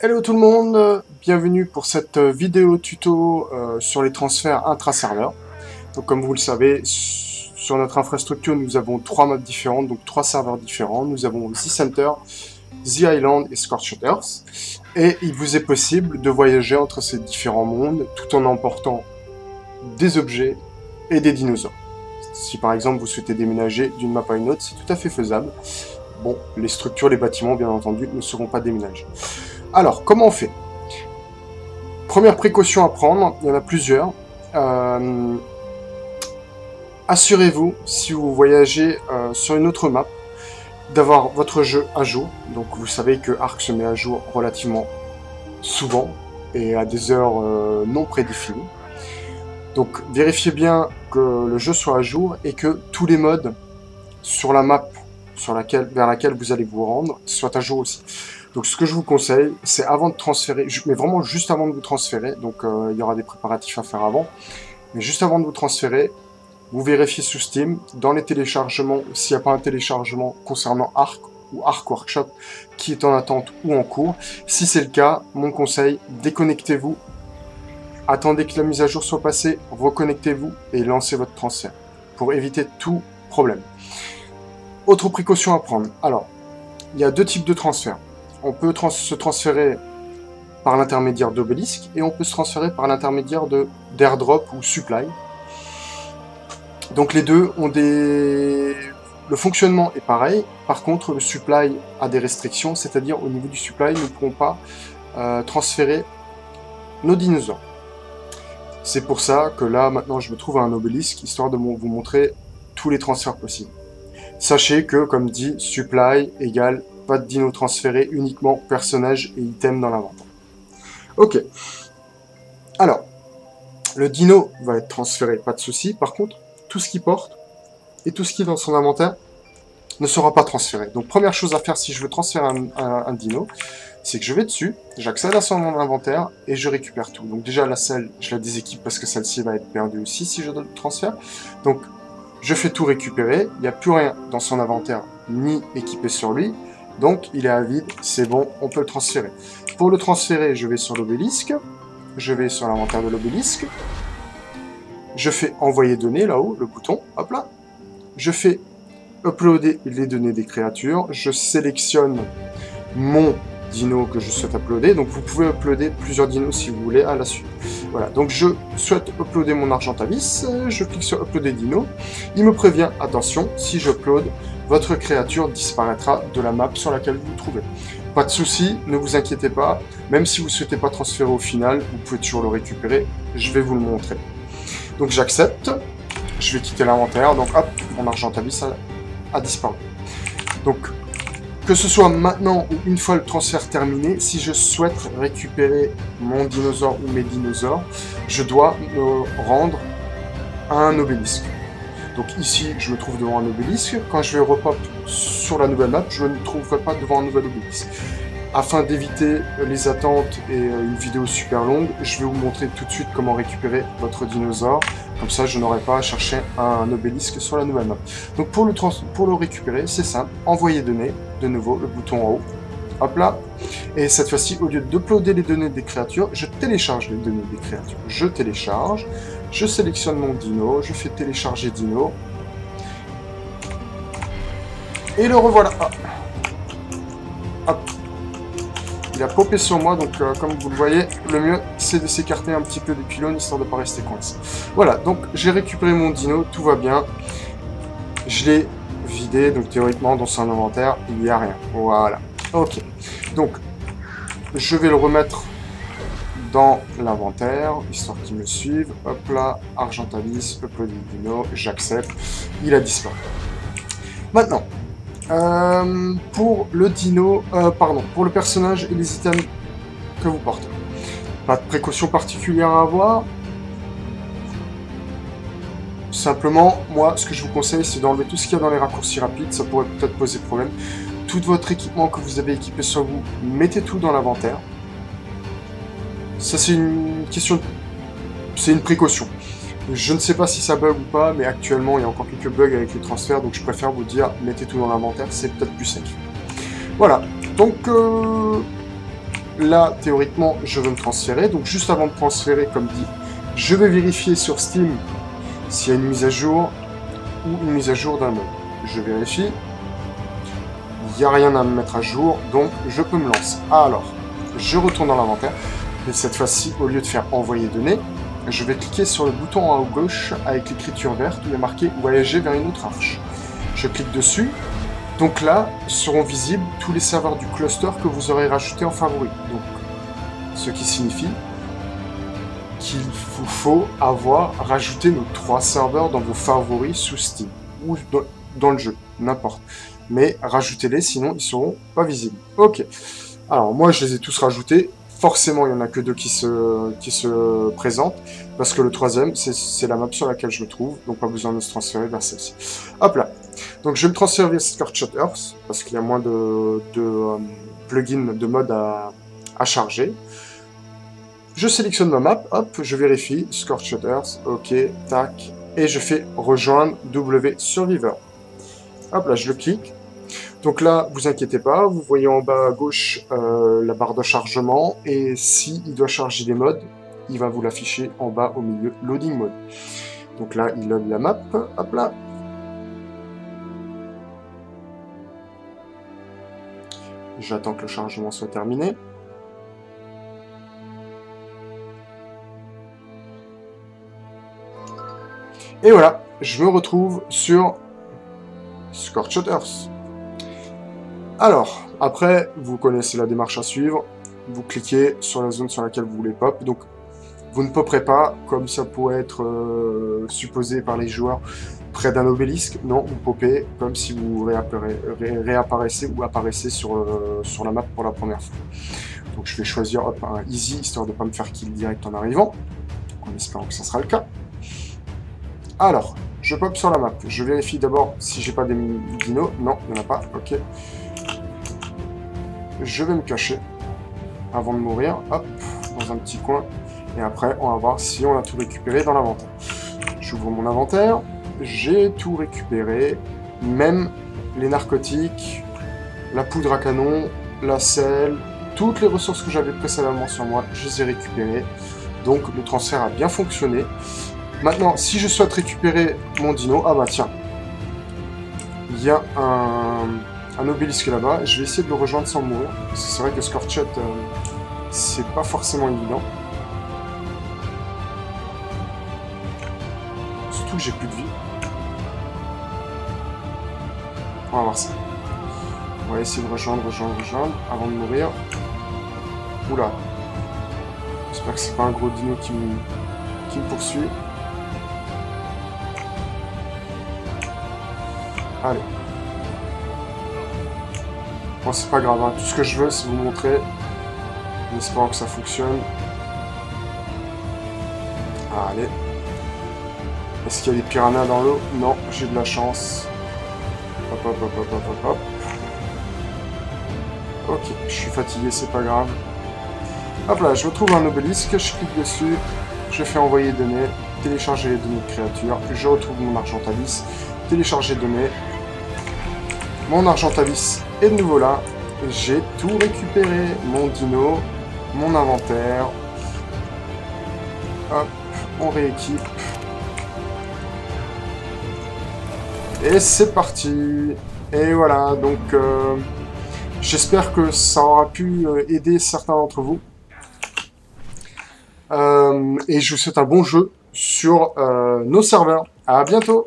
Hello tout le monde, bienvenue pour cette vidéo tuto sur les transferts intra-serveurs. Donc comme vous le savez, sur notre infrastructure, nous avons trois maps différentes, donc trois serveurs différents. Nous avons The Center, The Island et Scorchers. Et il vous est possible de voyager entre ces différents mondes tout en emportant des objets et des dinosaures. Si par exemple vous souhaitez déménager d'une map à une autre, c'est tout à fait faisable. Bon, les structures, les bâtiments, bien entendu, ne seront pas déménagés. Alors, comment on fait? Première précaution à prendre, il y en a plusieurs. Assurez-vous, si vous voyagez sur une autre map, d'avoir votre jeu à jour. Donc vous savez que Ark se met à jour relativement souvent et à des heures non prédéfinies. Donc vérifiez bien que le jeu soit à jour et que tous les modes sur la map vers laquelle vous allez vous rendre soient à jour aussi. Donc ce que je vous conseille, c'est avant de transférer, mais vraiment juste avant de vous transférer, donc il y aura des préparatifs à faire avant, mais juste avant de vous transférer, vous vérifiez sous Steam, dans les téléchargements, s'il n'y a pas un téléchargement concernant Ark ou Ark Workshop qui est en attente ou en cours. Si c'est le cas, mon conseil, déconnectez-vous, attendez que la mise à jour soit passée, reconnectez-vous et lancez votre transfert pour éviter tout problème. Autre précaution à prendre. Alors, il y a deux types de transferts. On peut se transférer par l'intermédiaire d'Obélisque et on peut se transférer par l'intermédiaire d'airdrop ou supply. Donc les deux ont le fonctionnement est pareil. Par contre, le supply a des restrictions, c'est-à-dire au niveau du supply, nous ne pourrons pas transférer nos dinosaures. C'est pour ça que là, maintenant, je me trouve à un Obélisque, histoire de vous montrer tous les transferts possibles. Sachez que, comme dit, supply égale pas de dino transféré, uniquement personnages et items dans l'inventaire. Ok. Alors, le dino va être transféré, pas de souci. Par contre, tout ce qu'il porte et tout ce qui est dans son inventaire ne sera pas transféré. Donc, première chose à faire si je veux transférer un dino, c'est que je vais dessus, j'accède à son inventaire et je récupère tout. Donc déjà, la selle, je la déséquipe parce que celle-ci va être perdue aussi si je donne le transfert. Donc, je fais tout récupérer, il n'y a plus rien dans son inventaire ni équipé sur lui. Donc, il est à vide, c'est bon, on peut le transférer. Pour le transférer, je vais sur l'obélisque, je vais sur l'inventaire de l'obélisque, je fais envoyer données là-haut, le bouton, hop là. Je fais uploader les données des créatures, je sélectionne mon dino que je souhaite uploader, donc vous pouvez uploader plusieurs dinos si vous voulez à la suite. Voilà, donc je souhaite uploader mon Argentavis, je clique sur uploader dino, il me prévient, attention, si j'upload, votre créature disparaîtra de la map sur laquelle vous vous trouvez. Pas de souci, ne vous inquiétez pas, même si vous ne souhaitez pas transférer au final, vous pouvez toujours le récupérer, je vais vous le montrer. Donc j'accepte, je vais quitter l'inventaire, donc hop, mon Argentavis a disparu. Donc, que ce soit maintenant ou une fois le transfert terminé, si je souhaite récupérer mon dinosaure ou mes dinosaures, je dois me rendre à un obélisque. Donc ici, je me trouve devant un obélisque. Quand je vais repop sur la nouvelle map, je ne me trouverai pas devant un nouvel obélisque. Afin d'éviter les attentes et une vidéo super longue, je vais vous montrer tout de suite comment récupérer votre dinosaure. Comme ça, je n'aurai pas à chercher un obélisque sur la nouvelle map. Donc pour le récupérer, c'est simple. Envoyer données, de nouveau, le bouton en haut. Hop là. Et cette fois-ci, au lieu d'uploader les données des créatures, je télécharge les données des créatures. Je télécharge. Je sélectionne mon dino, je fais télécharger dino. Et le revoilà. Ah. Hop. Il a popé sur moi, donc comme vous le voyez, le mieux c'est de s'écarter un petit peu des pylônes, histoire de ne pas rester coincé. Voilà, donc j'ai récupéré mon dino, tout va bien. Je l'ai vidé, donc théoriquement dans son inventaire, il n'y a rien. Voilà, ok. Donc, je vais le remettre dans l'inventaire, histoire qu'il me suive. Hop là, Argentavis, upload dino, j'accepte. Il a disparu. Maintenant, pour le dino, pour le personnage et les items que vous portez. Pas de précaution particulière à avoir. Simplement, moi, ce que je vous conseille, c'est d'enlever tout ce qu'il y a dans les raccourcis rapides. Ça pourrait peut-être poser problème. Tout votre équipement que vous avez équipé sur vous, mettez tout dans l'inventaire. Ça, c'est une question, c'est une précaution. Je ne sais pas si ça bug ou pas, mais actuellement, il y a encore quelques bugs avec les transferts, donc je préfère vous dire, mettez tout dans l'inventaire, c'est peut-être plus safe. Voilà, donc là, théoriquement, je veux me transférer. Donc, juste avant de transférer, comme dit, je vais vérifier sur Steam s'il y a une mise à jour ou une mise à jour d'un mode. Je vérifie. Il n'y a rien à me mettre à jour, donc je peux me lancer. Alors, je retourne dans l'inventaire. Et cette fois-ci, au lieu de faire envoyer données, je vais cliquer sur le bouton en haut gauche avec l'écriture verte où il est marqué voyager vers une autre arche. Je clique dessus. Donc là, seront visibles tous les serveurs du cluster que vous aurez rajoutés en favori. Donc, ce qui signifie qu'il vous faut avoir rajouté nos 3 serveurs dans vos favoris sous Steam ou dans le jeu, n'importe. Mais rajoutez-les, sinon ils seront pas visibles. Ok. Alors moi, je les ai tous rajoutés. Forcément, il n'y en a que 2 qui se présentent, parce que le 3e, c'est la map sur laquelle je me trouve, donc pas besoin de se transférer vers celle-ci. Hop là. Donc je vais me transférer vers Scorched Earth, parce qu'il y a moins de plugins de mode à charger. Je sélectionne ma map, hop, je vérifie, Scorched Earth, ok, tac, et je fais rejoindre W Survivor. Hop là, je le clique. Donc là, vous inquiétez pas, vous voyez en bas à gauche la barre de chargement, et s'il doit charger des modes, il va vous l'afficher en bas au milieu, Loading Mode. Donc là, il load la map, hop là. J'attends que le chargement soit terminé. Et voilà, je me retrouve sur Scorched Earth. Alors, après, vous connaissez la démarche à suivre. Vous cliquez sur la zone sur laquelle vous voulez pop. Donc, vous ne popperez pas, comme ça pourrait être supposé par les joueurs, près d'un obélisque. Non, vous popez comme si vous réapparaissez ou apparaissez sur la map pour la première fois. Donc, je vais choisir hop, un easy, histoire de ne pas me faire kill direct en arrivant, en espérant que ça sera le cas. Alors, je pop sur la map. Je vérifie d'abord si j'ai pas des dinos. Non, il n'y en a pas. Ok. Je vais me cacher avant de mourir. Hop, dans un petit coin. Et après, on va voir si on a tout récupéré dans l'inventaire. J'ouvre mon inventaire. J'ai tout récupéré. Même les narcotiques, la poudre à canon, la selle, toutes les ressources que j'avais précédemment sur moi, je les ai récupérées. Donc, le transfert a bien fonctionné. Maintenant, si je souhaite récupérer mon dino, ah bah tiens, il y a un obélisque là-bas, je vais essayer de le rejoindre sans mourir, parce que c'est vrai que Scorched, c'est pas forcément évident. Surtout que j'ai plus de vie. On va voir ça. On va essayer de rejoindre, avant de mourir. Oula. J'espère que c'est pas un gros dino qui me poursuit. Allez. Bon, c'est pas grave, hein. Tout ce que je veux, c'est vous montrer, en espérant que ça fonctionne. Allez. Est-ce qu'il y a des piranhas dans l'eau? Non, j'ai de la chance. Hop, hop, hop, hop, hop, hop, hop. Ok, je suis fatigué, c'est pas grave. Hop là, je retrouve un obélisque, je clique dessus, je fais envoyer données, télécharger les données de créature, je retrouve mon Argentavis, télécharger données. Mon Argentavis est de nouveau là. J'ai tout récupéré. Mon dino, mon inventaire. Hop, on rééquipe. Et c'est parti. Et voilà, donc j'espère que ça aura pu aider certains d'entre vous. Et je vous souhaite un bon jeu sur nos serveurs. À bientôt.